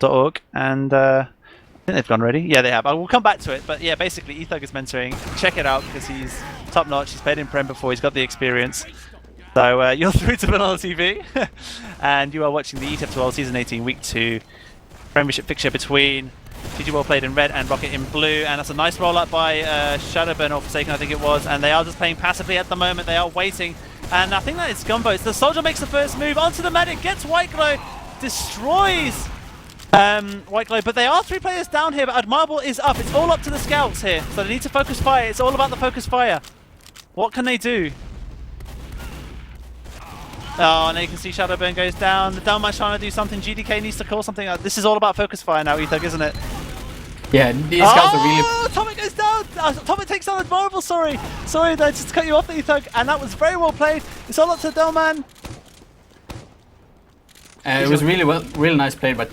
GGWP.pro, and I think they've gone ready. Yeah, they have. I will come back to it, but yeah, basically Ethug is mentoring. Check it out because he's top notch. He's played in Prem before. He's got the experience. So you're through to Vanilla TV, and you are watching the ETF2L Season 18 Week 2 Premiership fixture between GGWP played in red and Rocket in blue, and that's a nice roll up by Shadowburn or Forsaken, I think it was, and they are just playing passively at the moment. They are waiting, and I think that it's Gumbos. The soldier makes the first move onto the medic, gets White Glow, destroys White Glow, but they are 3 players down here, but Admirable is up. It's all up to the scouts here, so they need to focus fire. It's all about the focus fire. What can they do? Oh, and you can see Shadowburn goes down. The Downman's trying to do something. GDK needs to call something. This is all about focus fire now, Ethug, isn't it? Yeah, these guys are really... Atomic goes down! Atomic takes down Admirable, sorry! Sorry, I just cut you off, Ethug, and that was very well played. It's all up to Delman. It was really nice play by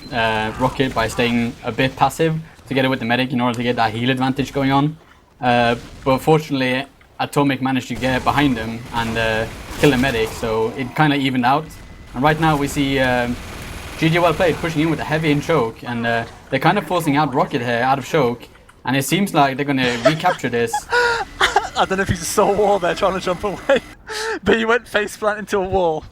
Rocket by staying a bit passive together with the medic in order to get that heal advantage going on. But fortunately, Atomic managed to get behind him and kill the medic, so it kind of evened out. And right now we see GG played pushing in with a heavy in choke, and they're kind of forcing out Rocket here out of choke, and it seems like they're going to recapture this. I don't know if you just saw a wall there trying to jump away, but you went face plant into a wall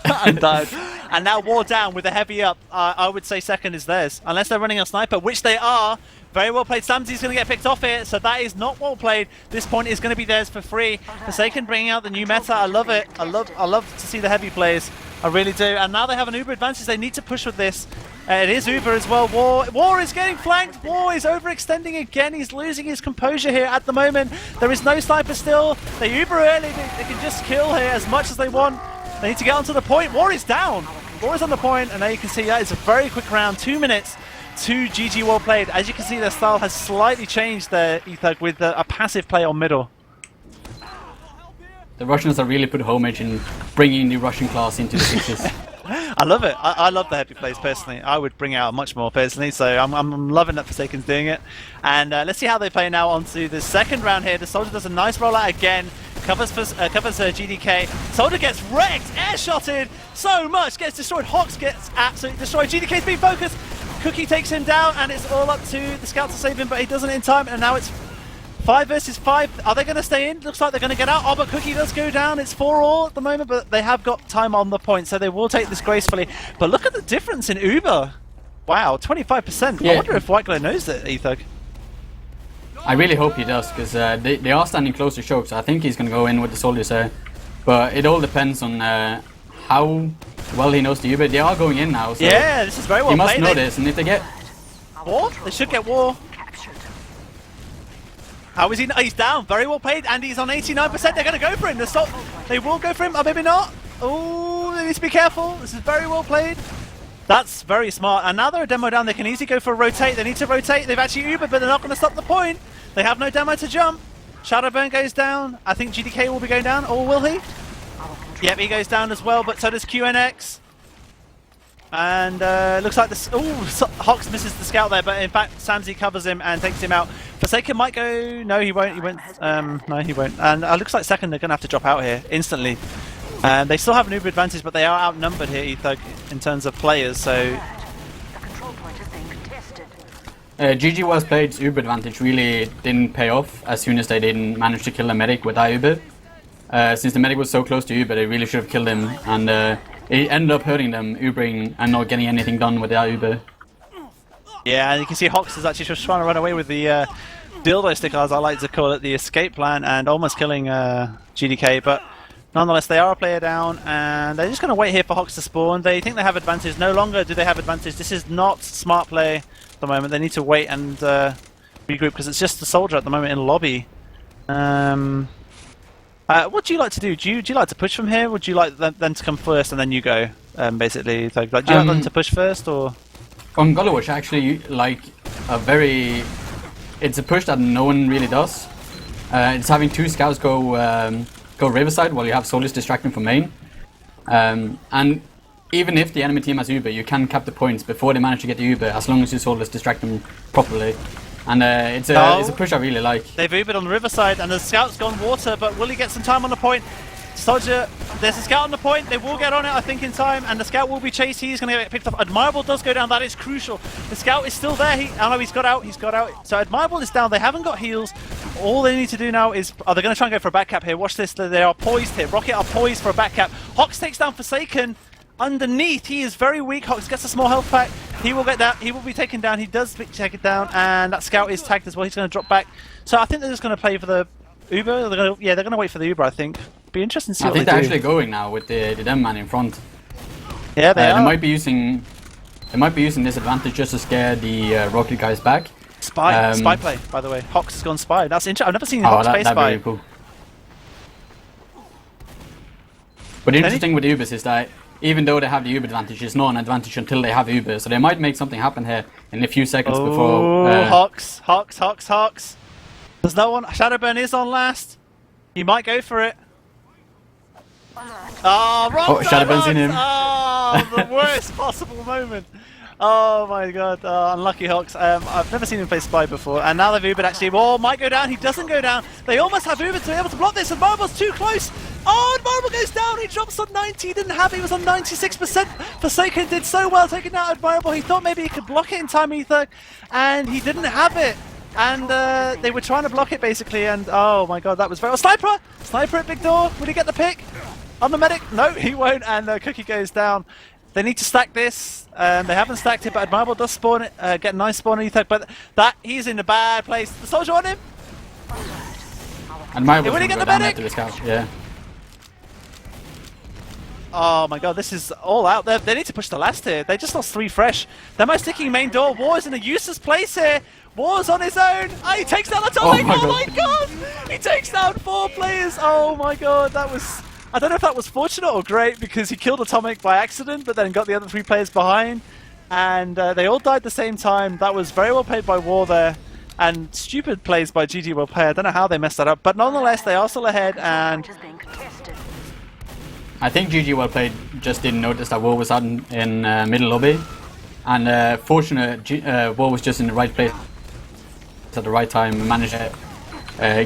and died. And now War down with a heavy up. I would say second is theirs, unless they're running a sniper, which they are. Very well played. Samsy's going to get picked off here, so that is not well played. This point is going to be theirs for free. Forsaken bringing out the new meta. I love it. I love to see the heavy plays. I really do. And now they have an Uber advantage. They need to push with this. It is Uber as well. War is getting flanked. War is overextending again. He's losing his composure here at the moment. There is no sniper still. They Uber early. They can just kill here as much as they want. They need to get onto the point. War is down. War is on the point, and there you can see that it's a very quick round. 2 minutes. 2 GG well played. As you can see, their style has slightly changed there, Ethug, with a passive play on middle. The Russians have really put homage in bringing the Russian class into the fixtures. I love it. I love the heavy plays personally. I would bring out much more personally, so I'm loving that Forsaken's doing it. And let's see how they play now onto the second round here. The Soldier does a nice rollout again. Covers GDK. Soldier gets wrecked, air-shotted so much, gets destroyed. Hawks gets absolutely destroyed. GDK's being focused. Cookie takes him down, and it's all up to the scout to save him, but he doesn't in time, and now it's 5 versus 5. Are they going to stay in? Looks like they're going to get out. Oh, but Cookie does go down. It's 4-all at the moment, but they have got time on the point, so they will take this gracefully. But look at the difference in Uber. Wow, 25%. Yeah. I wonder if White Glow knows that, Ethug. I really hope he does, because they are standing close to choke, so I think he's going to go in with the soldiers there. But it all depends on how well he knows the Uber. They are going in now, so yeah, this is very well played. He must know this, and if they get... War? They should get War. How is he? He's down. Very well played, and he's on 89%. They're going to go for him. They will go for him, or maybe not. Oh, they need to be careful. This is very well played. That's very smart. And now they're a demo down. They can easily go for a rotate. They need to rotate. They've actually Ubered, but they're not going to stop the point. They have no demo to jump. Shadowburn goes down. I think GDK will be going down, or will he? Yep, he goes down as well, but so does QNX. And looks like this. Oh, Hawks misses the scout there, but in fact, Samsy covers him and takes him out. Forsaken might go. No, he won't. He won't. No, he won't. And looks like second they're going to have to drop out here instantly. They still have an Uber advantage, but they are outnumbered here, Ethug, in terms of players. So. GG was played's Uber advantage really didn't pay off as soon as they didn't manage to kill the medic with that Uber. Since the medic was so close to Uber, they really should have killed him, and it ended up hurting them, Ubering and not getting anything done with that Uber. Yeah, and you can see Hawks is actually just trying to run away with the dildo stick, as I like to call it, the escape plan, and almost killing GDK, but nonetheless they are a player down, and they're just going to wait here for Hawks to spawn. They think they have advantage. No longer do they have advantage. This is not smart play at the moment. They need to wait and regroup, because it's just the soldier at the moment in lobby. What do you like to do? Do you like to push from here? Would you like them to come first and then you go, basically? Like, do you like them to push first, or...? On Gullywash, actually, like it's a push that no one really does. It's having 2 scouts go Riverside while you have soldiers distracting from main. And even if the enemy team has Uber, you can cap the points before they manage to get the Uber, as long as your soldiers distract them properly. And it's a push I really like. They've Ubered on the Riverside, and the scout's gone water, but will he get some time on the point? Soldier, there's a scout on the point. They will get on it, I think, in time, and the scout will be chased. He's going to get picked up. Admirable does go down. That is crucial. The scout is still there. I know he's got out. He's got out. So Admirable is down. They haven't got heals. All they need to do now is... Oh, they're going to try and go for a back cap here. Watch this. They are poised here. Rocket are poised for a back cap. Hox takes down Forsaken. Underneath, he is very weak. Hox gets a small health pack. He will get that. He will be taken down. He does take it down, and that scout is tagged as well. He's going to drop back. So I think they're just going to play for the Uber. They're going to wait for the Uber, I think. Be interesting to see I what think they they're do. actually going now with the dem man in front. Yeah, they are. They might be using this advantage just to scare the Rocket guys back. Spy play, by the way. Hox has gone spy. That's interesting. I've never seen Hox play that'd spy. be really cool. But the interesting with Ubers is that even though they have the Uber advantage, it's not an advantage until they have Uber. So they might make something happen here in a few seconds before. Hox. There's no one. Shadowburn is on last. He might go for it. Oh, wrong time, Shadowburn's in him. Oh, the worst possible moment. Oh my god, unlucky Hox. I've never seen him play Spy before, and now they've Ubered actually. Oh, might go down, he doesn't go down. They almost have Ubered to be able to block this, and Marble's too close. Oh, and Marble goes down, he drops on 90, he didn't have it, he was on 96%. Forsaken did so well taking out Admirable, he thought maybe he could block it in time, Ether, and he didn't have it. And they were trying to block it basically, and oh my god, that was very... Oh, Sniper! Sniper at big door, will he get the pick? On the medic? No, he won't, and Cookie goes down. They need to stack this. They haven't stacked it, but Admirable does spawn it, get a nice spawn on Ether, but he's in a bad place. The soldier on him! Admirable will he get the medic? Yeah. Oh my god, this is all out there. They need to push the last here. They just lost 3 fresh. They're most sticking main door. War is in a useless place here. War's on his own. Oh, he takes down Atomic. Oh my god! He takes down 4 players. Oh my god, that was... I don't know if that was fortunate or great because he killed Atomic by accident, but then got the other 3 players behind. And they all died at the same time. That was very well played by War there. And stupid plays by GGWP. I don't know how they messed that up. But nonetheless, they are still ahead and... I think GGWP just didn't notice that War was out in middle lobby. And fortunate, War was just in the right place at the right time and managed to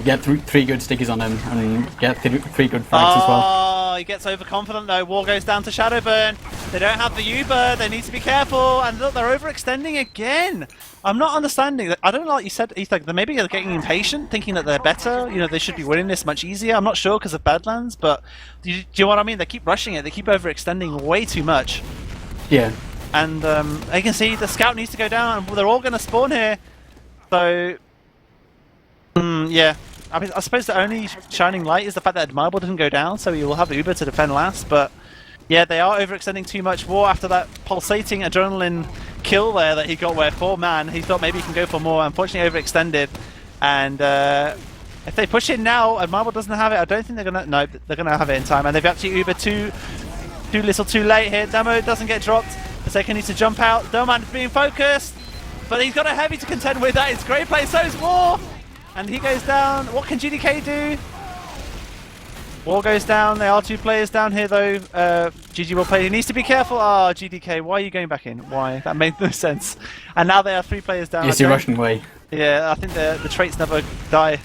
get 3 good stickies on him and get 3 good frags as well. Oh, he gets overconfident though. War goes down to Shadowburn. They don't have the Uber. They need to be careful. And look, they're overextending again. I'm not understanding. I don't know, like you said, Ethan, maybe they're getting impatient, thinking that they're better. You know, they should be winning this much easier. I'm not sure because of Badlands, but do you know what I mean? They keep rushing it. They keep overextending way too much. Yeah. And you can see the scout needs to go down. They're all going to spawn here. So, yeah. I mean, I suppose the only shining light is the fact that Admirable didn't go down, so he will have Uber to defend last. But yeah, they are overextending too much. War after that pulsating adrenaline kill there that he got where 4-man, he thought maybe he can go for more. Unfortunately, overextended. And if they push it now, Admirable doesn't have it. I don't think they're gonna. No, they're gonna have it in time. And they've actually Uber too little, too late here. Demo doesn't get dropped. Forsaken needs to jump out. Doman is being focused, but he's got a heavy to contend with. That is great play. So is War. And he goes down. What can GDK do? War goes down. There are 2 players down here though. GG will play. He needs to be careful. Oh, GDK, why are you going back in? Why? That made no sense. And now there are 3 players down. Yes, you're Russian way. Yeah, I think the traits never die.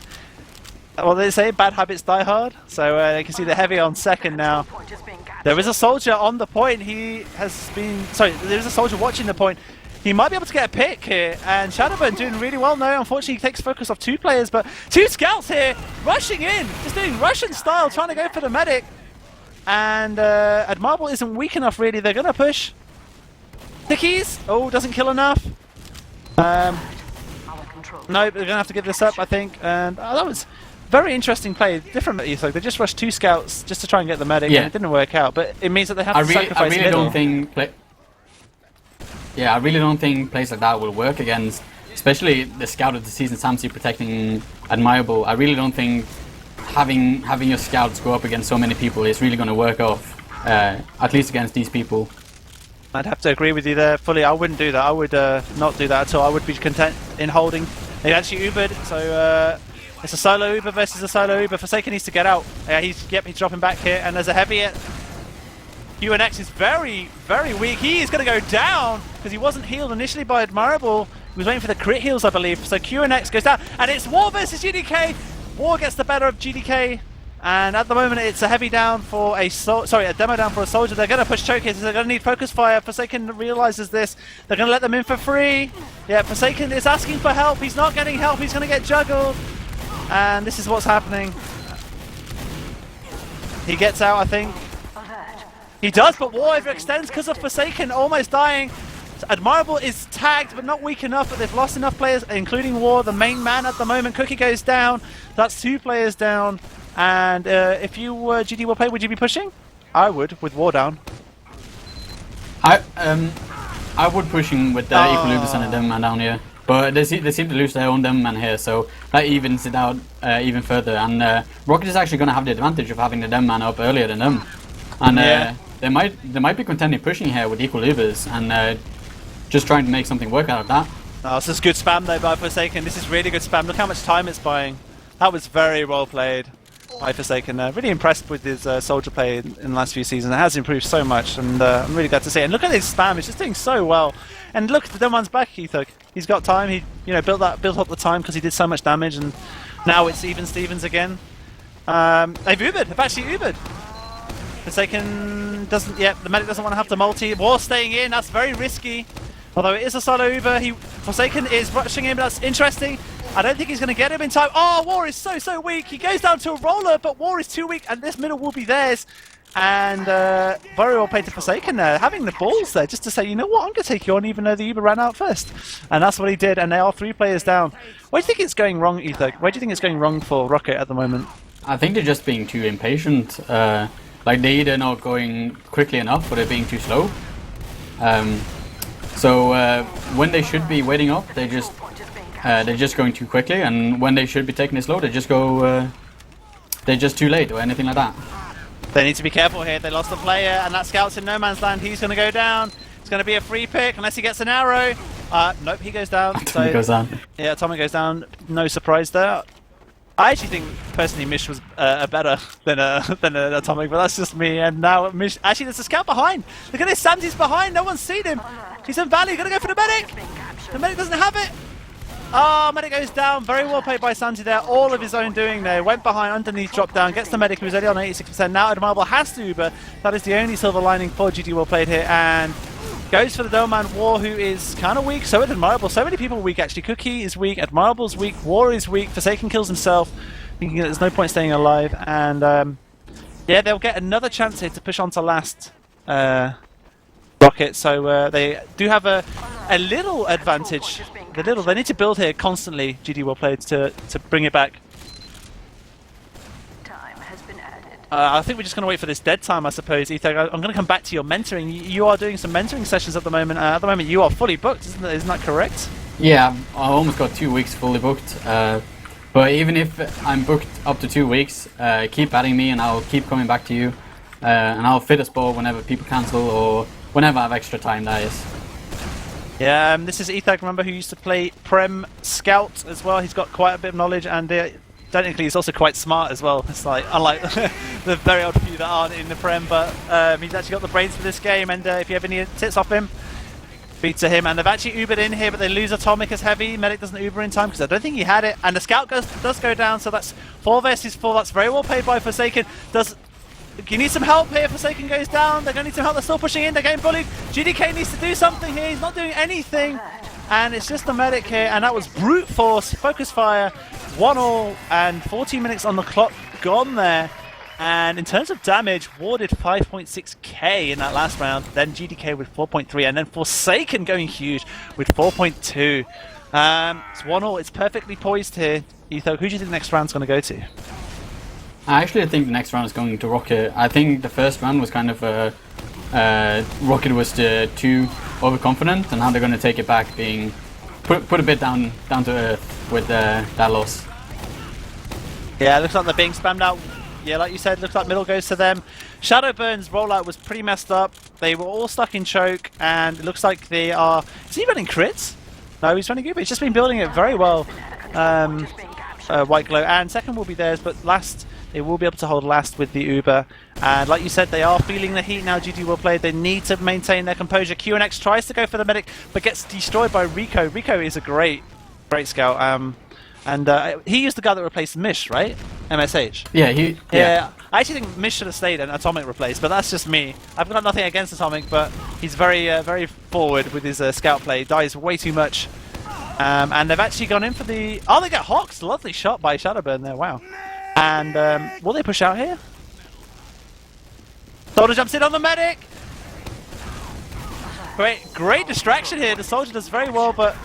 Well, they say bad habits die hard. So you can see the heavy on second now. There is a soldier on the point. He has been... Sorry, there is a soldier watching the point. He might be able to get a pick here, and Shadowburn doing really well. No, unfortunately, he takes focus off 2 players, but 2 scouts here, rushing in, just doing Russian style, trying to go for the medic. And Admirable isn't weak enough, really. They're going to push. Stickies. Oh, doesn't kill enough. No, they're going to have to give this up, I think. And that was very interesting play. Different Etho. They just rushed 2 scouts just to try and get the medic, and it didn't work out. But it means that they have to sacrifice I really middle. don't think... I really don't think plays like that will work against, especially the scout of the season, Samsi protecting Admirable. I really don't think having your scouts go up against so many people is really going to work off, at least against these people. I'd have to agree with you there fully. I wouldn't do that. I would not do that at all. I would be content in holding. They actually Ubered, so it's a solo Uber versus a solo Uber. Forsaken needs to get out. He's dropping back here, and there's a heavy hit. UNX is very, very weak. He is going to go down because he wasn't healed initially by Admirable. He was waiting for the crit heals, I believe. So QNX goes down, and it's War versus GDK. War gets the better of GDK, And at the moment, it's a heavy down for a demo down for a soldier. They're going to push choke hits. They're going to need focus fire. Forsaken realizes this. They're going to let them in for free. Yeah, Forsaken is asking for help. He's not getting help. He's going to get juggled. And this is what's happening. He gets out, I think. He does, but War overextends because of Forsaken almost dying. Admirable is tagged, but not weak enough, but they've lost enough players, including War, the main man at the moment. Cookie goes down. That's 2 players down. And if you were GGWP, would you be pushing? I would, with War down. I would pushing with the Equilibus and a Demon Man down here. But they seem to lose their own Demon Man here, so that evens it out even further. And Rocket is actually going to have the advantage of having the Demon Man up earlier than them. And they might be contending pushing here with Equilibus and just trying to make something work out of that. Oh, this is good spam though by Forsaken. This is really good spam. Look how much time it's buying. That was very well played by Forsaken. Really impressed with his soldier play in the last few seasons. It has improved so much, and I'm really glad to see it. And look at his spam; it's just doing so well. And look, the Demon's back, Ethog. He's got time. He, built up the time because he did so much damage, and now it's even Stevens again. They've Ubered. They've actually Ubered. Forsaken doesn't. Yep, the medic doesn't want to have to multi. War staying in. That's very risky. Although it is a solo Uber, Forsaken is rushing him. That's interesting. I don't think he's going to get him in time. Oh, War is so weak. He goes down to a roller, but War is too weak, and this middle will be theirs. And very well played to Forsaken there, having the balls there, just to say, you know what, I'm going to take you on, even though the Uber ran out first. And that's what he did, and they are 3 players down. Where do you think it's going wrong, Ethog? Where do you think it's going wrong for Rocket at the moment? I think they're just being too impatient. Like, they're either not going quickly enough, or they're being too slow. So when they should be waiting up, they're just going too quickly, and when they should be taking it slow, they just go. They're just too late or anything like that. They need to be careful here. They lost a player, and that scout's in no man's land. He's going to go down. It's going to be a free pick unless he gets an arrow. Nope, he goes down. Atomic goes down. Yeah, Atomic goes down. No surprise there. I actually think personally Mish was better than Atomic, but that's just me. And now Mish, actually there's a scout behind. Look at this, Samsy's behind. No one's seen him. He's in valley. Gonna go for the medic. The medic doesn't have it. Oh, medic goes down. Very well played by Samsy there. All of his own doing there. Went behind, underneath, dropped down, gets the medic who was only on 86%. Now Admirable has to Uber. That is the only silver lining for GG well played here. And goes for the Doman War, who is kind of weak. So is Admirable. So many people are weak actually. Cookie is weak. Admirable's weak. War is weak. Forsaken kills himself, thinking that there's no point staying alive. And yeah, they'll get another chance here to push on to last Rocket. So they do have a little advantage. They need to build here constantly, GD well played, to bring it back. Time has been added. I think we're just going to wait for this dead time, I suppose, Ethog. I'm going to come back to your mentoring. You are doing some mentoring sessions at the moment. At the moment, you are fully booked, isn't that correct? Yeah, I almost got 2 weeks fully booked. But even if I'm booked up to 2 weeks, keep adding me and I'll keep coming back to you. And I'll fit a spot whenever people cancel or whenever I have extra time, that is. Yeah, this is Ethog, remember, who used to play Prem Scout as well. He's got quite a bit of knowledge, and technically he's also quite smart as well. It's like, unlike the very odd few that aren't in the Prem, but he's actually got the brains for this game, and if you have any tips off him, feed to him. And they've actually Ubered in here, but they lose Atomic as heavy. Medic doesn't Uber in time, because I don't think he had it, and the Scout does go down, so that's 4 versus 4. That's very well played by Forsaken. You need some help here. Forsaken goes down. They're going to need some help. They're still pushing in. They're getting bullied. GDK needs to do something here. He's not doing anything. And it's just the medic here. And that was brute force. Focus fire. 1-all. And 14 minutes on the clock gone there. And in terms of damage, War did 5.6k in that last round. Then GDK with 4.3. And then Forsaken going huge with 4.2. It's 1-all. It's perfectly poised here. Ethog, who do you think the next round's going to go to? I actually think the next round is going to Rocket. I think the first round was kind of Rocket was too overconfident, and now they're going to take it back, being put a bit down to earth with that loss. Yeah, it looks like they're being spammed out. Yeah, like you said, looks like middle goes to them. Shadowburn's rollout was pretty messed up. They were all stuck in choke, and it looks like they are. Is he running crits? No, he's running good, but he's just been building it very well. White Glow, and second will be theirs, but last. They will be able to hold last with the Uber. And like you said, they are feeling the heat now. GG well played. They need to maintain their composure. QNX tries to go for the medic, but gets destroyed by Rico. Rico is a great scout. And he used the guy that replaced Mish, right? MSH. Yeah. I actually think Mish should have stayed and Atomic replaced, but that's just me. I've got nothing against Atomic, but he's very forward with his scout play. Dies way too much. And they've actually gone in for the... Oh, they get Hawks! Lovely shot by Shadowburn there, wow. And will they push out here? Soldier jumps in on the medic! Great distraction here. The soldier does very well, but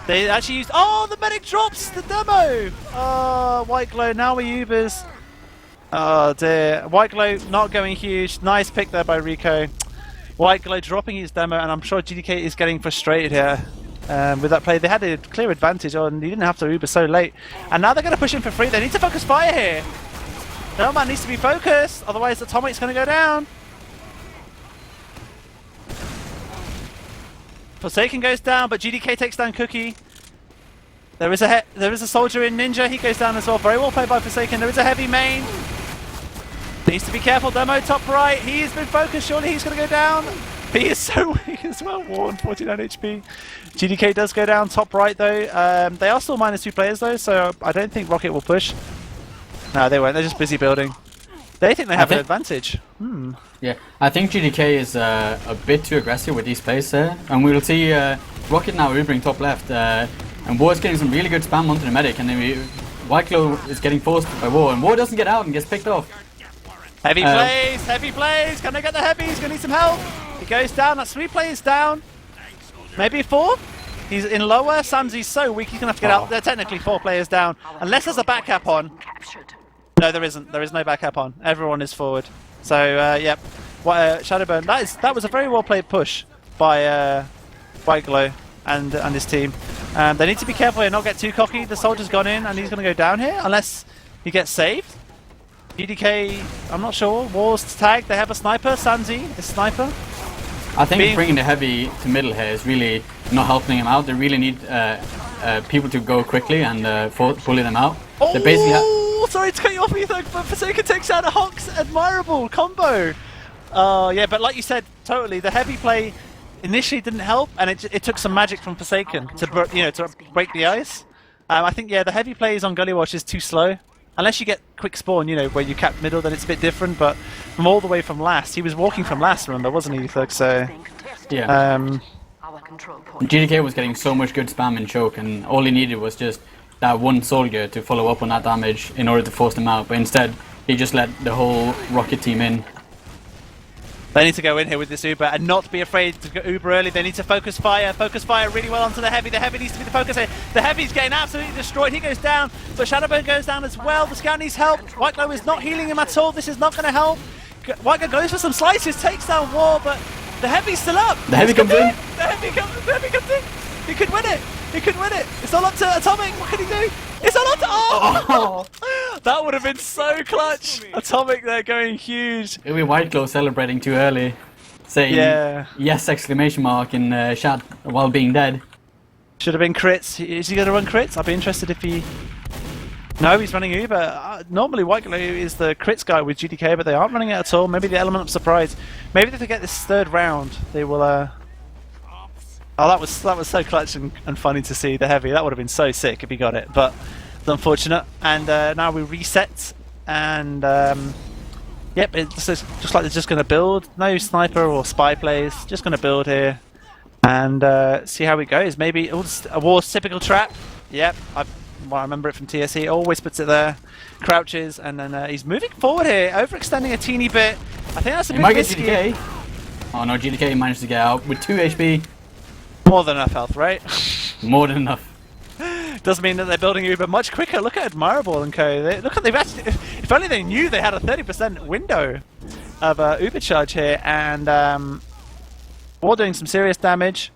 they actually used... Oh, the medic drops the demo! Oh, White Glow, now we Ubers. Oh dear. White Glow not going huge. Nice pick there by Rico. White Glow dropping his demo, and I'm sure GDK is getting frustrated here with that play. They had a clear advantage on. He didn't have to Uber so late. And now they're going to push him for free. They need to focus fire here. No man needs to be focused, otherwise Atomic's going to go down. Forsaken goes down, but GDK takes down Cookie. There is a soldier in Ninja. He goes down as well. Very well played by Forsaken. There is a heavy main. Needs to be careful. Demo top right. He has been focused. Surely he's going to go down. He is so weak as well. Warren, 49 HP. GDK does go down top right though. They are still -2 players though, so I don't think Rocket will push. No, they won't. They're just busy building. They think they have an advantage. Yeah, I think GDK is a bit too aggressive with these plays there, and we'll see Rocket now Ubering top left, and War is getting some really good spam onto the medic, and then White Glow is getting forced by War, and War doesn't get out and gets picked off. Heavy plays! Can they get the heavy? He's going to need some help. He goes down. That's 3 players down. Maybe 4? He's in lower. Samzi's so weak he's going to have to get out. They're technically 4 players down. Unless there's a back cap on. No, there isn't. There is no back cap on. Everyone is forward. So, yep. Shadowburn. That was a very well played push by White Glow and his team. They need to be careful here, not get too cocky. The soldier's gone in and he's going to go down here unless he gets saved. GDK, I'm not sure. War's tagged. They have a sniper. Sanzi is sniper. I think bringing the heavy to middle here is really not helping him out. They really need people to go quickly and bully them out. Oh, they basically sorry to cut you off, Ethan, but Forsaken takes out a Hawks. Admirable combo. Yeah, but like you said, totally. The heavy play initially didn't help, and it took some magic from Forsaken to break the ice. I think the heavy plays on Gullywash is too slow. Unless you get quick spawn, where you cap middle, then it's a bit different. But from all the way from last, he was walking from last, remember, wasn't he, Thug? So yeah. GDK was getting so much good spam and choke, and all he needed was just that one soldier to follow up on that damage in order to force them out. But instead, he just let the whole Rocket team in. They need to go in here with this Uber and not be afraid to go Uber early. They need to focus fire really well onto the heavy. The heavy needs to be the focus here. The heavy's getting absolutely destroyed. He goes down, but Shadowburn goes down as well. The scout needs help. White Glow is not healing him at all. This is not going to help. White Glow goes for some slices, takes down War, but the heavy's still up. The heavy comes in. The heavy comes in. He could win it. It's all up to Atomic. What can he do? It's all up to... Oh! That would have been so clutch. Atomic there going huge. It'll be White Glow celebrating too early. Saying yes exclamation mark in chat while being dead. Should have been crits. Is he going to run crits? I'd be interested if he... No, he's running Uber. Normally White Glow is the crits guy with GDK, but they aren't running it at all. Maybe the element of surprise. Maybe if they get this third round, they will... Oh, that was so clutch and funny to see the heavy. That would have been so sick if he got it, but it's unfortunate. And now we reset, and yep, it's just like they're just going to build. No sniper or spy plays. Just going to build here and see how it goes. Maybe a War's typical trap. Yep, I remember it from TSE. Always puts it there, crouches, and then he's moving forward here, overextending a teeny bit. I think that's a bit risky. Get GDK. Oh no, GDK managed to get out with 2 HP. More than enough health, right? More than enough. Does mean that they're building Uber much quicker. Look at Admirable and Co. They've actually. If only they knew they had a 30% window of Uber charge here, and War doing some serious damage.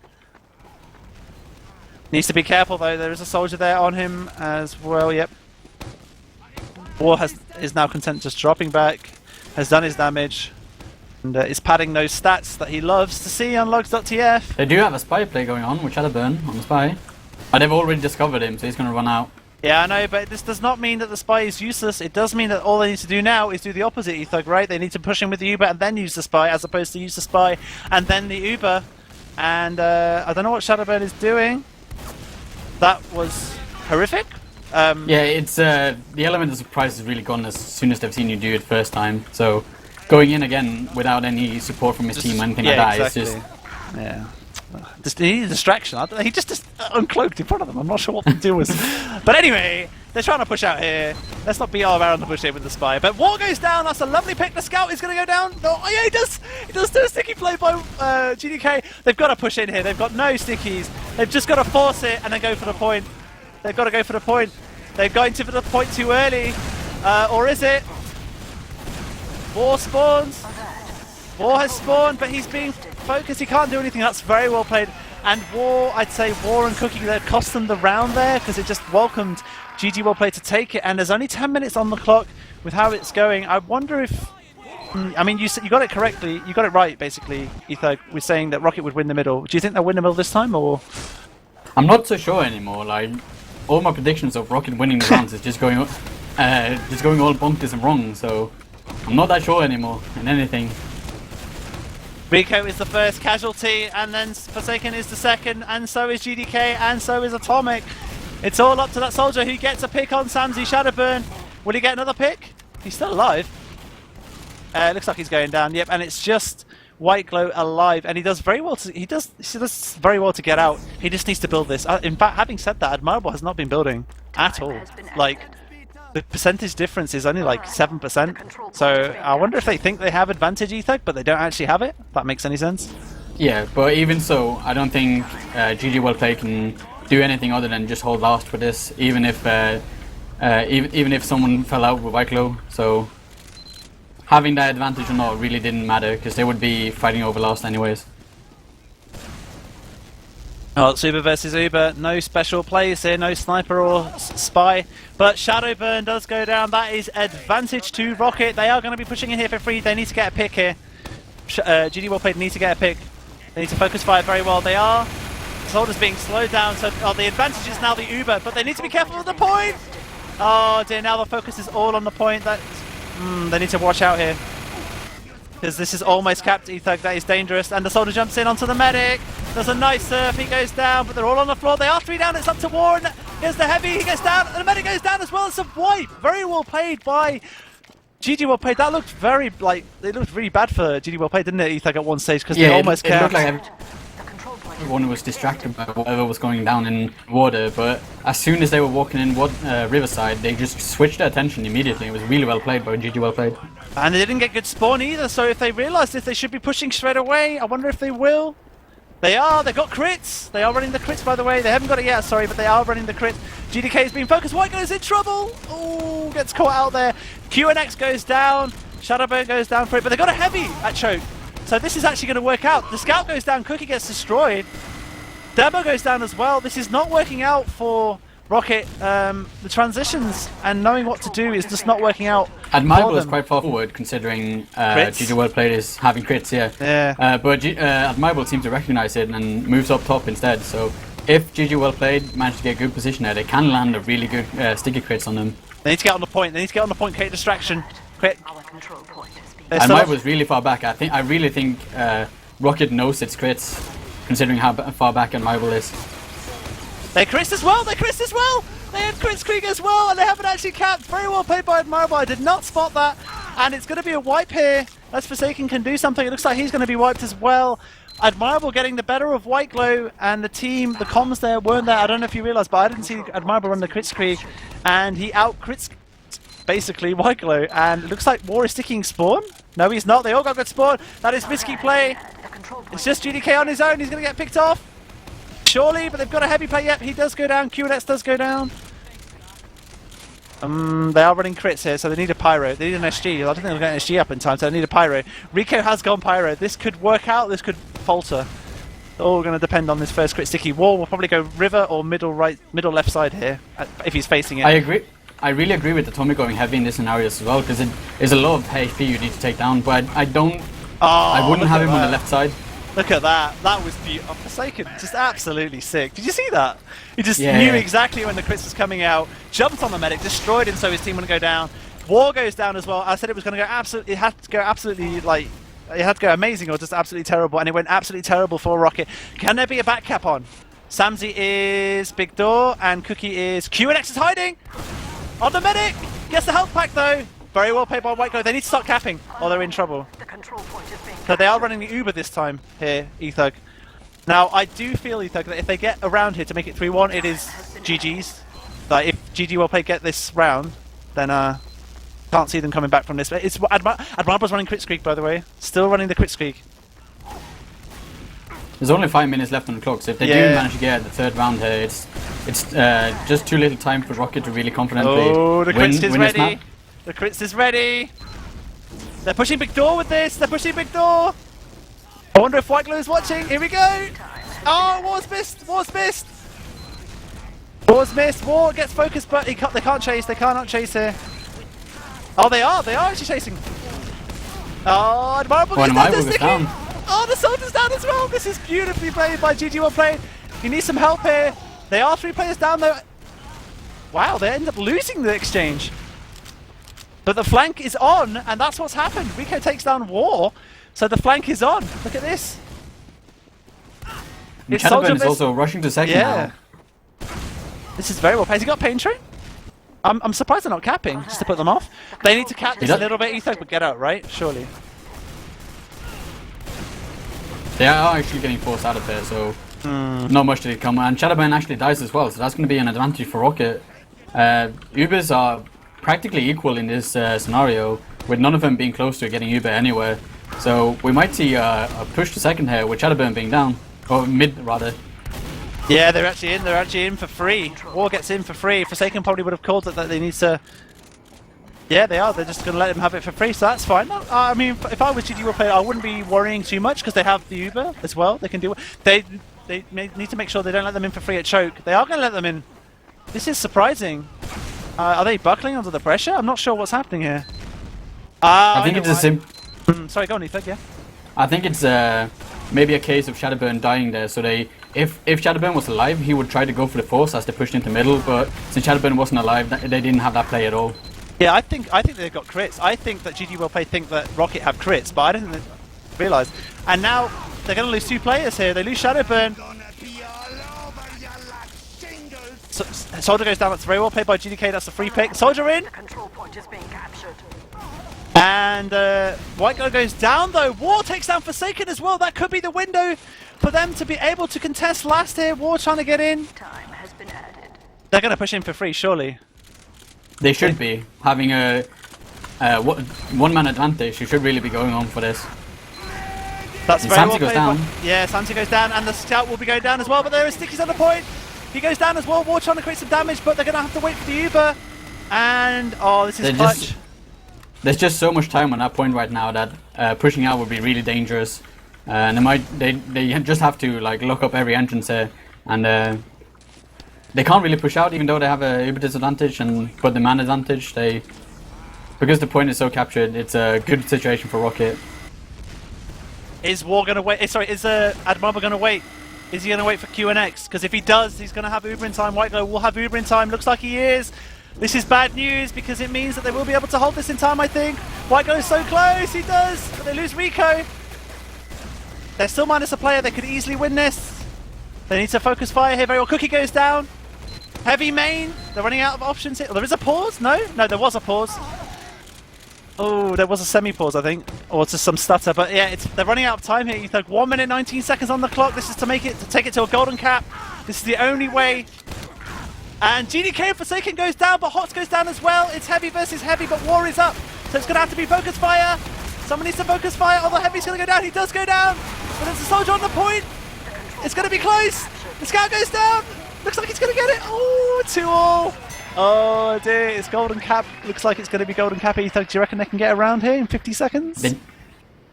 Needs to be careful though. There is a soldier there on him as well. Yep. War is now content just dropping back. Has done his damage. And is padding those stats that he loves to see on logs.tf. They do have a spy play going on with Shadowburn on the spy. But they've already discovered him, so he's going to run out. Yeah, I know, but this does not mean that the spy is useless. It does mean that all they need to do now is do the opposite, Ethug, right? They need to push him with the Uber and then use the spy, as opposed to use the spy and then the Uber. And I don't know what Shadowburn is doing. That was horrific. Yeah, it's the element of surprise is really gone as soon as they've seen you do it first time. So going in again without any support from his team or anything like that is just Just he needed a distraction. He just uncloaked in front of them. I'm not sure what the deal was. But anyway, they're trying to push out here. Let's not be all around the bush here with the spy. But War goes down. That's a lovely pick. The scout is going to go down. No, oh, yeah, he does. He does do a sticky play by GDK. They've got to push in here. They've got no stickies. They've just got to force it and then go for the point. They've got to go for the point. They're going to for the point too early. Or is it? War spawns. War has spawned, but he's being focused. He can't do anything. That's very well played. And War, I'd say War and Cookie there cost them the round there because it just welcomed GG well played to take it. And there's only 10 minutes on the clock with how it's going. I wonder if... I mean, you got it correctly. You got it right, basically, Ether. We're saying that Rocket would win the middle. Do you think they'll win the middle this time, or...? I'm not so sure anymore. Like, all my predictions of Rocket winning the rounds is just going all bonkers and wrong. So I'm not that sure anymore in anything. Rico is the first casualty, and then Forsaken is the second, and so is GDK, and so is Atomic. It's all up to that soldier who gets a pick on Samsy Shadowburn. Will he get another pick? He's still alive. Looks like he's going down. Yep, and it's just White Glow alive, and he does very well. He does very well to get out. He just needs to build this. In fact, having said that, Admirable has not been building at all. Like, the percentage difference is only like 7%. So I wonder if they think they have advantage Ethag, but they don't actually have it. If that makes any sense. Yeah, but even so, I don't think GG Well Play can do anything other than just hold last for this, even if someone fell out with White Glow. So having that advantage or not really didn't matter because they would be fighting over last anyways. Oh, Uber versus Uber, no special plays here, no sniper or spy, but Shadowburn does go down. That is advantage to Rocket. They are going to be pushing in here for free. They need to get a pick here. GD well played need to get a pick. They need to focus fire very well. They are. Soldier's being slowed down, so the advantage is now the Uber, but they need to be careful with the point. Oh dear, now the focus is all on the point. They need to watch out here. Because this is almost capped, Ethag, that is dangerous. And the soldier jumps in onto the medic. There's a nice surf, he goes down, but they're all on the floor. They are 3 down, it's up to War, and here's the heavy, he goes down, and the medic goes down as well. It's a wipe. Very well played by GG well played. That looked very, like, it looked really bad for GG well played, didn't it, Ethag, at one stage? Because they almost capped. It looked like everyone was distracted by whatever was going down in water, but as soon as they were walking in Riverside, they just switched their attention immediately. It was really well played by GG well played. And they didn't get good spawn either, so if they realised this, they should be pushing straight away. I wonder if they will. They are, they've got crits. They are running the crits, by the way. They haven't got it yet, sorry, but they are running the crits. GDK is being focused. White Glow's in trouble. Oh, gets caught out there. QNX goes down. Shadowburn goes down for it, but they've got a heavy at choke. So this is actually going to work out. The scout goes down, Cookie gets destroyed. Demo goes down as well. This is not working out for Rocket. The transitions and knowing what to do is just not working out. Admirable is quite far forward considering GG World Played is having crits, yeah. But Admirable seems to recognize it and moves up top instead. So if GG World Played manage to get a good position there, they can land a really good sticky crits on them. They need to get on the point. They need to get on the point, create distraction. Crit. Admirable is really far back. I really think Rocket knows its crits, considering how far back Admirable is. They crits as well! They crits as well! They have crits Krieg as well, and they haven't actually capped. Very well played by Admirable. I did not spot that. And it's going to be a wipe here. As Forsaken can do something. It looks like he's going to be wiped as well. Admirable getting the better of White Glow, and the team, the comms there weren't there. I don't know if you realised, but I didn't see Admirable run the crits Krieg. And he out-crits basically White Glow. And it looks like War is sticking spawn. No, he's not. They all got good spawn. That is risky play. It's just GDK on his own. He's going to get picked off. Surely, but they've got a heavy play. Yep, he does go down. QNX does go down. They are running crits here, so they need a pyro. They need an SG. I don't think they'll get an SG up in time, so they need a pyro. Rico has gone pyro. This could work out. This could falter. All going to depend on this first crit sticky. War will probably go river or middle right, middle left side here if he's facing it. I agree. I really agree with Atomic going heavy in this scenario as well, because it is a lot of HP you need to take down. But I don't. I wouldn't have him on the left side. Look at that. That was beautiful. Forsaken, just absolutely sick. Did you see that? He just knew exactly when the crits was coming out, jumped on the medic, destroyed him so his team wouldn't go down. War goes down as well. I said it was going to go absolutely, it had to go absolutely, like, it had to go amazing or just absolutely terrible, and it went absolutely terrible for Rocket. Can there be a back cap on? Samzy is big door, and Cookie is QNX is hiding on the medic. Gets the health pack though. Very well played by White Glow. They need to start capping, or they're in trouble. So they are running the Uber this time here, Ethug. Now I do feel, Ethug, that if they get around here to make it 3-1, it is GG's. Like if GGWP get this round, then can't see them coming back from this. It's Admira's running crit streak, by the way. Still running the crit streak. There's only 5 minutes left on the clock, so if they do manage to get the third round here, it's just too little time for Rocket to really confidently the crits is ready. The crits is ready. They're pushing big door with this. They're pushing big door. I wonder if White Glow is watching. Here we go. Oh, War's missed. War's missed. War's missed. War gets focused, but they can't chase. They cannot chase here. Oh, they are. They are actually chasing. Oh, Admirable goes down. Oh, the soldier's down as well. This is beautifully played by GGWP. He needs some help here. They are 3 players down though. Wow, they end up losing the exchange. But the flank is on, and that's what's happened. Rico takes down War, so the flank is on. Look at this. Shadowburn is also rushing to second now. This is very well played. Has he got Pain Train? I'm surprised they're not capping, just to put them off. They need to cap this a little bit, Ethog, but get out, right? Surely. They are actually getting forced out of there, so not much did come. And Shadowburn actually dies as well, so that's going to be an advantage for Rocket. Ubers are practically equal in this scenario, with none of them being close to getting Uber anywhere. So we might see a push to second here, with Shadowburn being down, or mid rather. Yeah, they're actually in. They're actually in for free. War gets in for free. Forsaken probably would have called it that they need to. Yeah, they are. They're just going to let him have it for free, so that's fine. I mean, if I was GGWP, I wouldn't be worrying too much because they have the Uber as well. They can do it. They need to make sure they don't let them in for free at choke. They are going to let them in. This is surprising. Are they buckling under the pressure? I'm not sure what's happening here. I think it's a sorry, go on, Ethan. Yeah. I think it's maybe a case of Shadowburn dying there. So if Shadowburn was alive, he would try to go for the force as they pushed into middle. But since Shadowburn wasn't alive, they didn't have that play at all. Yeah, I think they've got crits. I think that GGWP think that Rocket have crits, but I didn't realise. And now they're going to lose 2 players here. They lose Shadowburn. Soldier goes down. That's very well played by GDK. That's a free pick. Soldier in. The control point is being captured. And White Glow goes down though. War takes down Forsaken as well. That could be the window for them to be able to contest last here. War trying to get in. Time has been added. They're going to push in for free, surely. They should be having a one-man advantage. You should really be going on for this. That's very well goes down. Yeah, Santi goes down, and the scout will be going down as well. But there is Sticky's on the point. He goes down as well. War trying to create some damage, but they're going to have to wait for the Uber. And oh, this is clutch. There's just so much time on that point right now that pushing out would be really dangerous. And they just have to like lock up every entrance here, and they can't really push out even though they have a Uber disadvantage and put the man advantage. Because the point is so captured, it's a good situation for Rocket. Is War going to wait? Sorry, is Admirable going to wait? Is he going to wait for QNX? Because if he does, he's going to have Uber in time. White Glow will have Uber in time. Looks like he is. This is bad news because it means that they will be able to hold this in time, I think. White Glow is so close. He does. But they lose Rico. They're still minus a player. They could easily win this. They need to focus fire here very well. Cookie goes down. Heavy main. They're running out of options here. Oh, there is a pause? No? No, there was a pause. Oh, there was a semi-pause, I think. Or just some stutter. But yeah, they're running out of time here. You think 1 minute 19 seconds on the clock. This is to take it to a golden cap. This is the only way. And GDK and Forsaken goes down, but Hots goes down as well. It's heavy versus heavy, but War is up. So it's going to have to be focus fire. Someone needs to focus fire. Although Heavy's going to go down. He does go down. But there's a soldier on the point. It's going to be close. The scout goes down. Looks like he's going to get it. Oh, 2-all. Oh dear, it's golden cap. Looks like it's going to be golden cap. Ethan, do you reckon they can get around here in 50 seconds?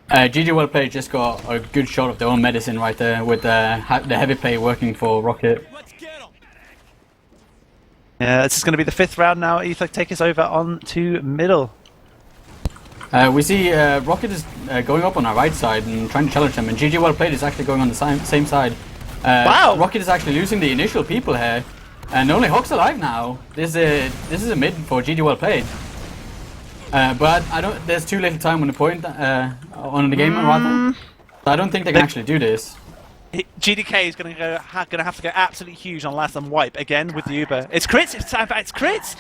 GGWP just got a good shot of their own medicine right there with the heavy play working for Rocket. Yeah, this is going to be the 5th round now. Ethan, take us over on to middle. We see Rocket is going up on our right side and trying to challenge them, and GGWP is actually going on the same side. Wow! Rocket is actually losing the initial people here. And only Hawk's alive now. This is a mid for GGWP. But there's too little time on the point on the game rather. So I don't think they can actually do this. GDK is going to have to go absolutely huge on last and wipe again with the Uber. It's crits. It's crits.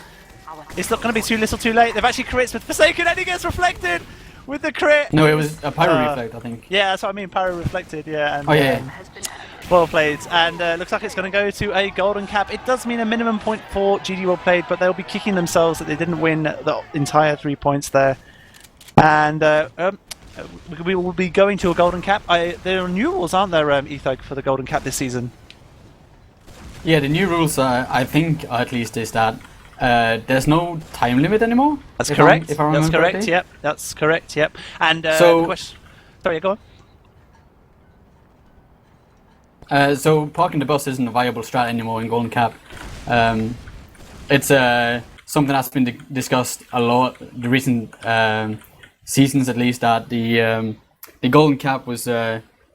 It's not going to be too little, too late. They've actually crits with Forsaken, and he gets reflected with the crit. No, it was a pyro reflect, I think. Yeah, that's what I mean. Pyro reflected. Yeah. And, oh yeah. Well played, and looks like it's going to go to a golden cap. It does mean a minimum point for GG well played, but they'll be kicking themselves that they didn't win the entire 3 points there. And we will be going to a golden cap. There are new rules, aren't there, Ethog, for the golden cap this season? Yeah, the new rules, I think, at least, is that there's no time limit anymore. That's correct. If I remember that's correct. correctly. Yep. That's correct. Yep. And sorry, go on. So parking the bus isn't a viable strat anymore in Golden Cap. It's something that's been discussed a lot the recent seasons, at least, that the Golden Cap was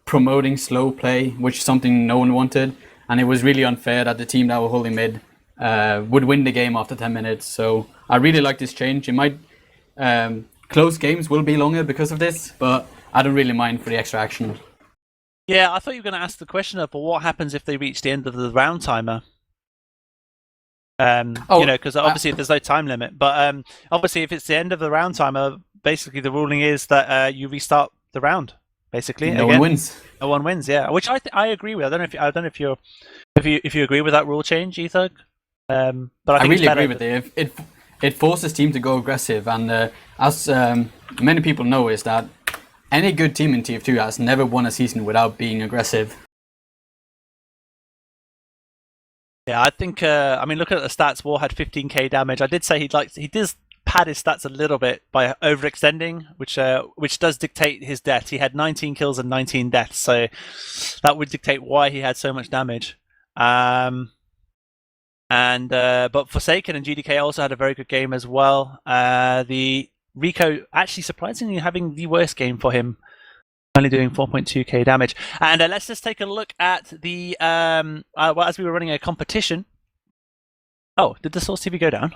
promoting slow play, which is something no one wanted, and it was really unfair that the team that were holding mid would win the game after 10 minutes. So I really like this change. It might close games will be longer because of this, but I don't really mind for the extra action. Yeah, I thought you were going to ask the question of, well, what happens if they reach the end of the round timer? Because obviously if there's no time limit, but obviously if it's the end of the round timer, basically the ruling is that you restart the round. Basically, no one wins. No one wins. Yeah, which I agree with. I don't know if you agree with that rule change, Ethog. But I really agree with it. It forces team to go aggressive, and as many people know, is that any good team in TF2 has never won a season without being aggressive. Yeah, I think. I mean, looking at the stats, War had 15k damage. I did say he does pad his stats a little bit by overextending, which does dictate his death. He had 19 kills and 19 deaths, so that would dictate why he had so much damage. But Forsaken and GDK also had a very good game as well. The Rico actually surprisingly having the worst game for him, only doing 4.2k damage. And let's just take a look at the as we were running a competition. Oh, did the Source TV go down?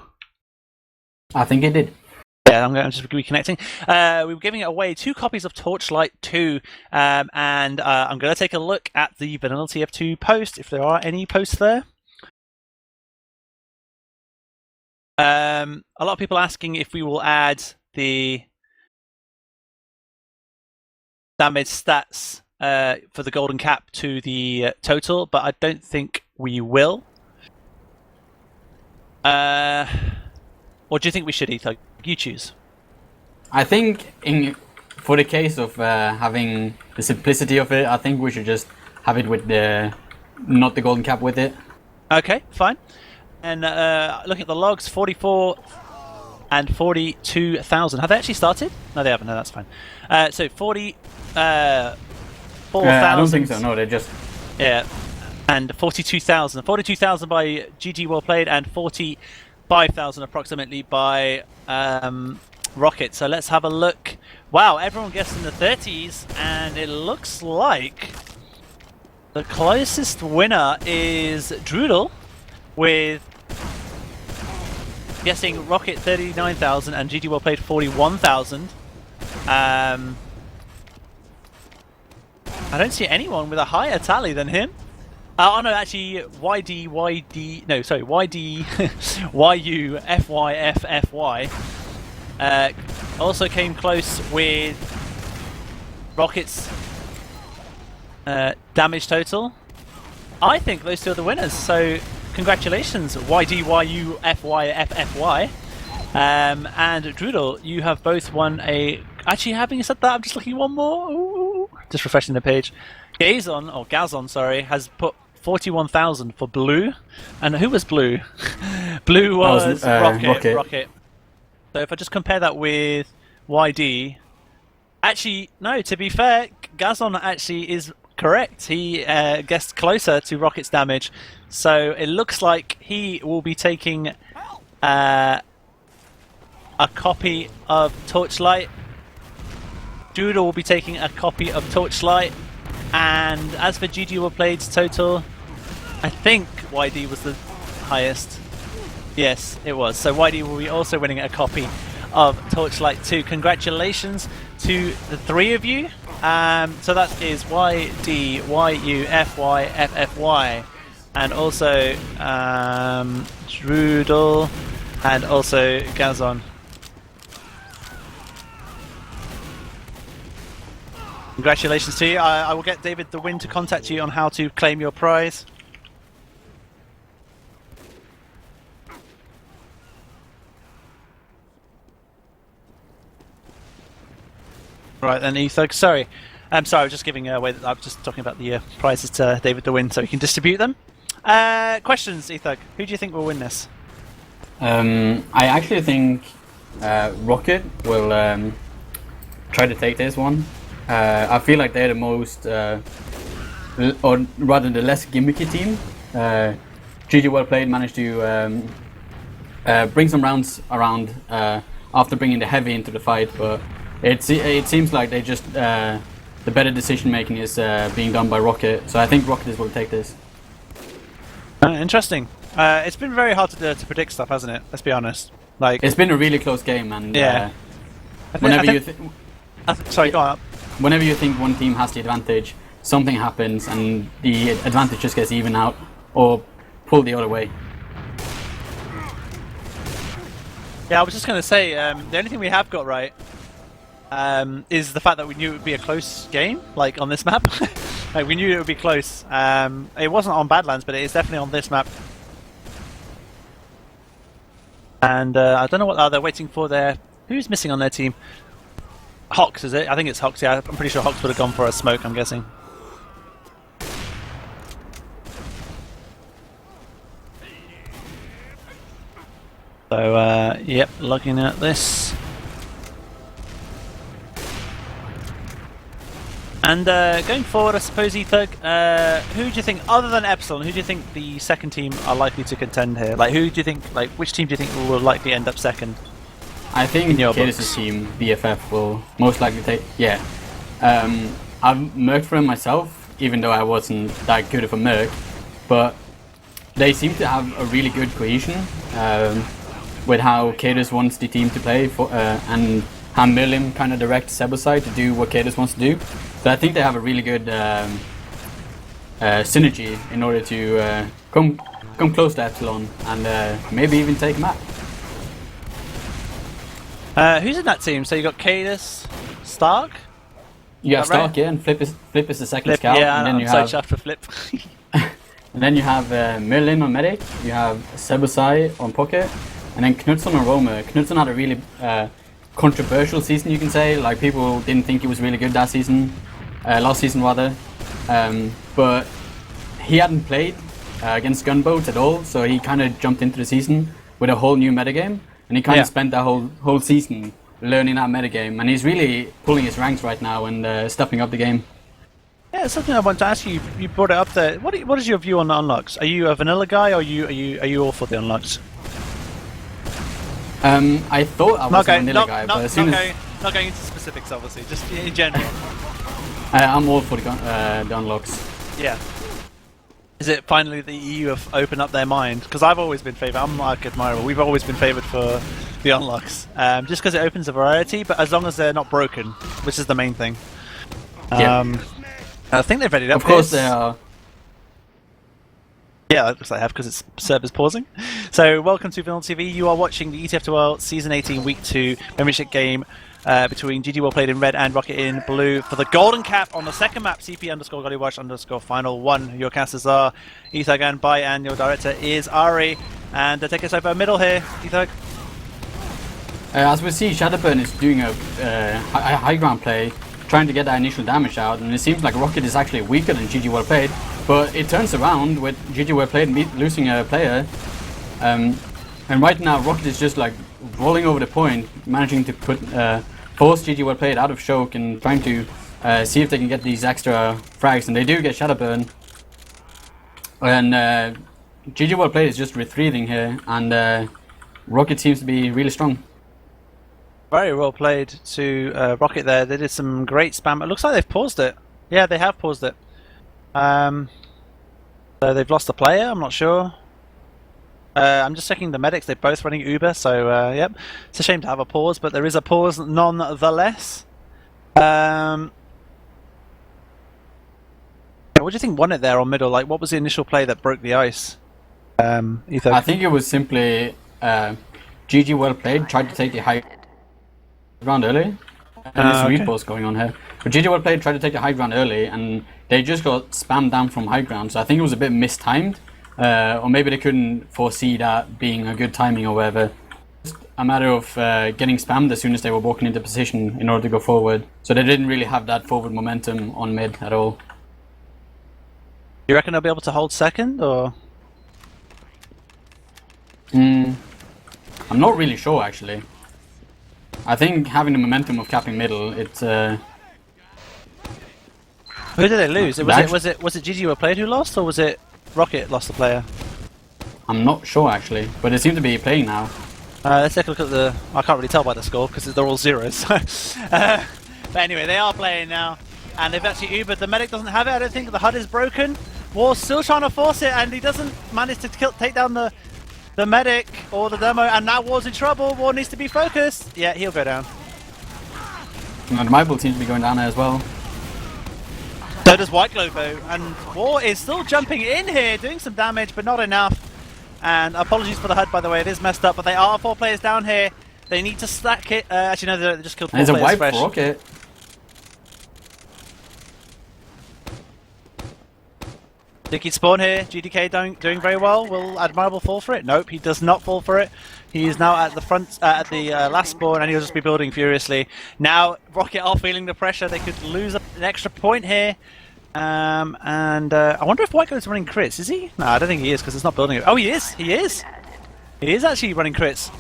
I think it did. Yeah, I'm just reconnecting. We were giving away 2 copies of Torchlight 2, and I'm going to take a look at the Vanilla TF2 post, if there are any posts there. A lot of people asking if we will add the damage stats for the golden cap to the total, but I don't think we will. Or do you think we should, Ethan? You choose. I think for the case of having the simplicity of it, I think we should just have it with not the golden cap with it. Okay, fine. And looking at the logs, 44 and 42,000. Have they actually started? No, they haven't. No, that's fine. So 44,000. I don't think so. No, they're just... Yeah. And 42,000. 42,000 by GG well played, and 45,000 approximately by Rockit. So let's have a look. Wow, everyone guessed in the 30s, and it looks like the closest winner is Droodle, with guessing Rockit 39,000 and GG well played 41,000. I don't see anyone with a higher tally than him. Oh no, actually YD, YU, FY. Also came close with Rocket's damage total. I think those two are the winners, so congratulations, YDYU, FY. And Droodle, you have both won a... Actually, having said that, I'm just looking one more. Ooh. Just refreshing the page. Gazon, sorry, has put 41,000 for Blue. And who was Blue? Blue was Rockit. So if I just compare that with YD... Actually, no, to be fair, Gazon actually is correct. He guessed closer to Rocket's damage. So it looks like he will be taking a copy of Torchlight. Doodle will be taking a copy of Torchlight. And as for GG well played's total, I think YD was the highest. Yes, it was. So YD will be also winning a copy of Torchlight 2. Congratulations to the 3 of you. So that is YDYUFYFFY, and also Drudel, and also Gazon. Congratulations to you. I will get David the Win to contact you on how to claim your prize. Right then, Ethog. Sorry. I'm sorry, I was just giving away. I was just talking about the prizes to David the Win so he can distribute them. Questions, Ethog. Who do you think will win this? I actually think Rocket will try to take this one. I feel like they're the most, or rather the less gimmicky team. GGWP managed to bring some rounds around after bringing the heavy into the fight, but it seems like they just the better decision making is being done by Rocket. So I think Rocket will take this. Interesting. It's been very hard to predict stuff, hasn't it? Let's be honest. Like, it's been a really close game, and yeah. Sorry, go on. Whenever you think one team has the advantage, something happens and the advantage just gets even out or pulled the other way. Yeah, I was just going to say, the only thing we have got right is the fact that we knew it would be a close game, like on this map. Like, we knew it would be close. It wasn't on Badlands, but it is definitely on this map. And I don't know what they're waiting for there. Who's missing on their team? Hox, is it? I think it's Hox, yeah. I'm pretty sure Hox would have gone for a smoke, I'm guessing. So, yep, looking at this. And going forward, I suppose, Ethug, who do you think, other than Epsilon, who do you think the second team are likely to contend here? Like, who do you think, like, which team do you think will likely end up second? I think Cadis' team, BFF, will most likely take. Yeah, I've merked for him myself, even though I wasn't that good of a merc. But they seem to have a really good cohesion with how Cadis wants the team to play, and how Merlim kind of directs Sebasai to do what Cadis wants to do. So I think they have a really good synergy in order to come close to Epsilon and maybe even take him out. Who's in that team? So you got Cadis, Stark? You have Stark, right? Yeah, and Flip is the second scout. Yeah, and then I'm so chuffed for Flip. And then you have Merlin on Medic, you have Sebasai on Pocket, and then Knudsen on Roamer. Knudsen had a really controversial season, you can say. Like, people didn't think he was really good that season, last season rather. But he hadn't played against gunboats at all, so he kind of jumped into the season with a whole new metagame. And he kind of spent that whole season learning that metagame, and he's really pulling his ranks right now and stepping up the game. Yeah, something I want to ask you. You brought it up there. What is your view on the unlocks? Are you a vanilla guy, or are you all for the unlocks? I thought I was a vanilla guy, but as soon as not going into specifics, obviously, just in general. I'm all for the unlocks. Yeah. Is it finally the EU have opened up their mind? Because I've always been favoured. I'm like Admiral. We've always been favoured for the unlocks, just because it opens a variety. But as long as they're not broken, which is the main thing. I think they've read it up. Of course they are. Yeah, it looks like they have, because it's servers pausing. So, welcome to Vinyl TV. You are watching the ETF2L Season 18 Week 2 membership game between GGWP played in red and Rocket in blue for the golden cap on the second map, CP_Gullywash_final1. Your casters are Ethug and Byte, and your director is Arie. And take us over middle here, Ethug. As we see, Shadowburn is doing a high ground play, trying to get that initial damage out, and it seems like Rocket is actually weaker than GGWP, but it turns around with GGWP losing a player, and right now Rocket is just like rolling over the point, managing to force GGWP out of choke and trying to see if they can get these extra frags, and they do get Shadowburn, and GGWP is just retreating here, and Rocket seems to be really strong. Very well played to Rocket there. They did some great spam. It looks like they've paused it. Yeah, they have paused it. So they've lost a player, I'm not sure. I'm just checking the medics. They're both running Uber, so yep. It's a shame to have a pause, but there is a pause nonetheless. What do you think won it there on middle? Like, what was the initial play that broke the ice? Ethan? I think it was simply GG well played, tried to take the high ground early. And there's some reposts going on here. But GG well played, tried to take the high ground early, and they just got spammed down from high ground. So I think it was a bit mistimed. Or maybe they couldn't foresee that being a good timing or whatever. Just a matter of getting spammed as soon as they were walking into position in order to go forward. So they didn't really have that forward momentum on mid at all. You reckon they'll be able to hold second, or? I'm not really sure, actually. I think having the momentum of capping middle, it's... Who did they lose? Was it GGWP who lost, or was it rockit lost the player? I'm not sure, actually, but they seem to be playing now. Let's take a look at the... I can't really tell by the score, because they're all zeros. But anyway, they are playing now, and they've actually Ubered. The medic doesn't have it, I don't think. The HUD is broken. War's still trying to force it, and he doesn't manage to take down the medic or the demo, and now War's in trouble. War needs to be focused. Yeah, he'll go down. And Michael seems to be going down there as well. So does White Globo, and War is still jumping in here, doing some damage, but not enough. And apologies for the HUD, by the way, it is messed up, but they are 4 players down here. They need to stack it. Actually, no, they just killed 4 There's players a wipe fresh. for rockit. Dicky spawn here. GDK doing very well. Will Admirable fall for it? Nope, he does not fall for it. He is now at the front, at the last spawn, and he'll just be building furiously. Now, Rocket are feeling the pressure. They could lose an extra point here. I wonder if White Goat's running crits. Is he? No, I don't think he is, because it's not building it. Oh, he is. He is. He is actually running crits.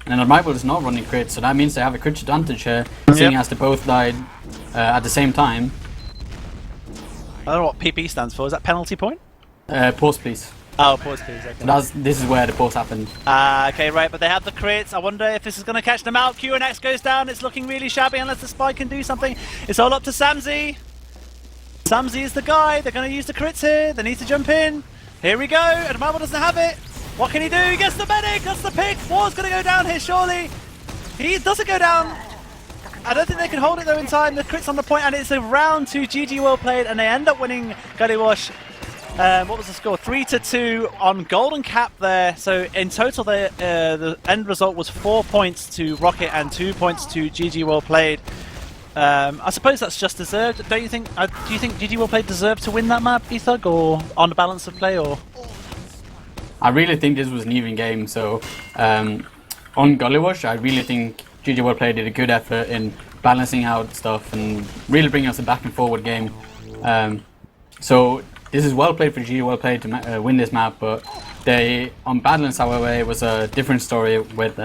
And Admirable is not running crits, so that means they have a crit advantage here, seeing as they both died at the same time. I don't know what PP stands for. Is that penalty point? Pause, please. Oh, pause, please. Okay. So this is where the pause happened. Okay, right, but they have the crits. I wonder if this is going to catch them out. QNX goes down. It's looking really shabby unless the spy can do something. It's all up to Samzy. Samzy is the guy. They're going to use the crits here. They need to jump in. Here we go. Admirable doesn't have it. What can he do? He gets the medic. That's the pick. War's going to go down here, surely. He doesn't go down. I don't think they can hold it though in time. The crit's on the point, and it's a round 2. GG well played, and they end up winning Gullywash. What was the score? 3-2 on golden cap there. So in total, the end result was 4 points to Rocket and 2 points to GG well played. I suppose that's just deserved. Don't you think? Do you think GG well played deserved to win that map, Ethug, or on the balance of play, or? I really think this was an even game. So on Gullywash, I really think GG well played did a good effort in balancing out stuff and really bringing us a back and forward game. So this is well played for GG well played to win this map, but they on balance, however, it was a different story with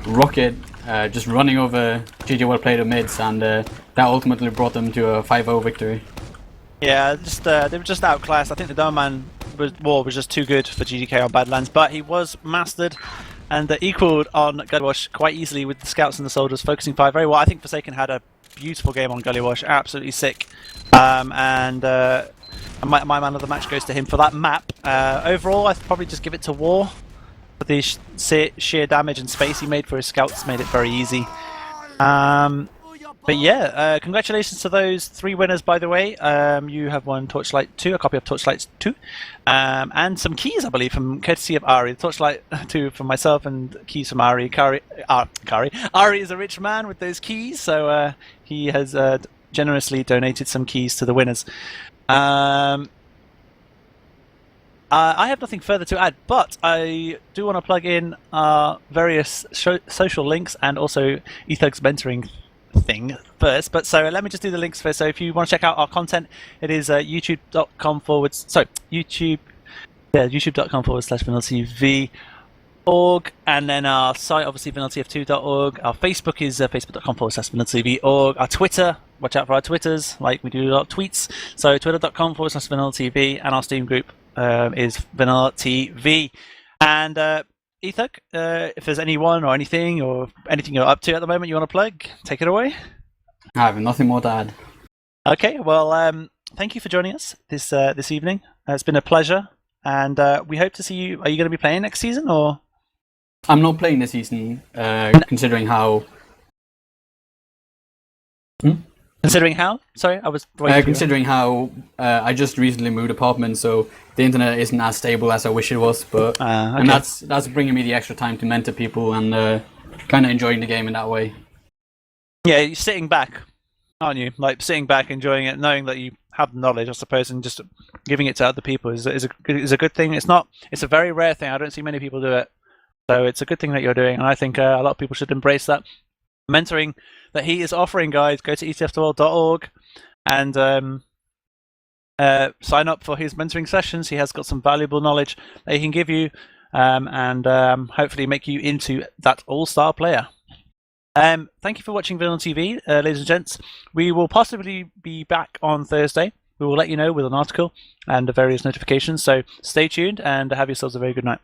Rocket just running over GG well played mids, and that ultimately brought them to a 5-0 victory. Yeah, they were just outclassed. I think the Doorman was just too good for GGK on Badlands, but he was mastered and equaled on Gullywash quite easily with the scouts and the soldiers focusing 5 very well. I think Forsaken had a beautiful game on Gullywash, absolutely sick. My man of the match goes to him for that map. Overall, I'd probably just give it to War. For the sheer damage and space he made for his scouts made it very easy. But yeah, congratulations to those 3 winners, by the way. You have won Torchlight 2, a copy of Torchlight 2, and some keys, I believe, from courtesy of Arie. Torchlight 2 from myself and keys from Arie. Arie is a rich man with those keys, so he has generously donated some keys to the winners. I have nothing further to add, but I do want to plug in various social links and also Ethug's mentoring thing first. But so let me just do the links first. So if you want to check out our content, it is youtube.com/vanillatv.org, and then our site, obviously vanillatv2.org. Our Facebook is facebook.com/vanillatv.org. Our Twitter, watch out for our Twitters, like we do a lot of tweets. So twitter.com/vanillatv, and our Steam group is vanillatv. And Ethug, if there's anyone or anything you're up to at the moment you want to plug, take it away. I have nothing more to add. Okay, well, thank you for joining us this evening. It's been a pleasure, and we hope to see you. Are you going to be playing next season, or? I'm not playing this season, considering how. Considering how? Sorry, I was waiting. Considering how I just recently moved apartment, so the internet isn't as stable as I wish it was. But Okay. and that's bringing me the extra time to mentor people and kind of enjoying the game in that way. Yeah, you're sitting back, aren't you? Like sitting back, enjoying it, knowing that you have the knowledge, I suppose, and just giving it to other people is a good thing. It's a very rare thing. I don't see many people do it, so it's a good thing that you're doing, and I think a lot of people should embrace that mentoring that he is offering. Guys, go to ETF2L.org and sign up for his mentoring sessions. He has got some valuable knowledge that he can give you, and hopefully make you into that all-star player. Thank you for watching Villain TV, ladies and gents. We will possibly be back on Thursday. We will let you know with an article and various notifications. So stay tuned and have yourselves a very good night.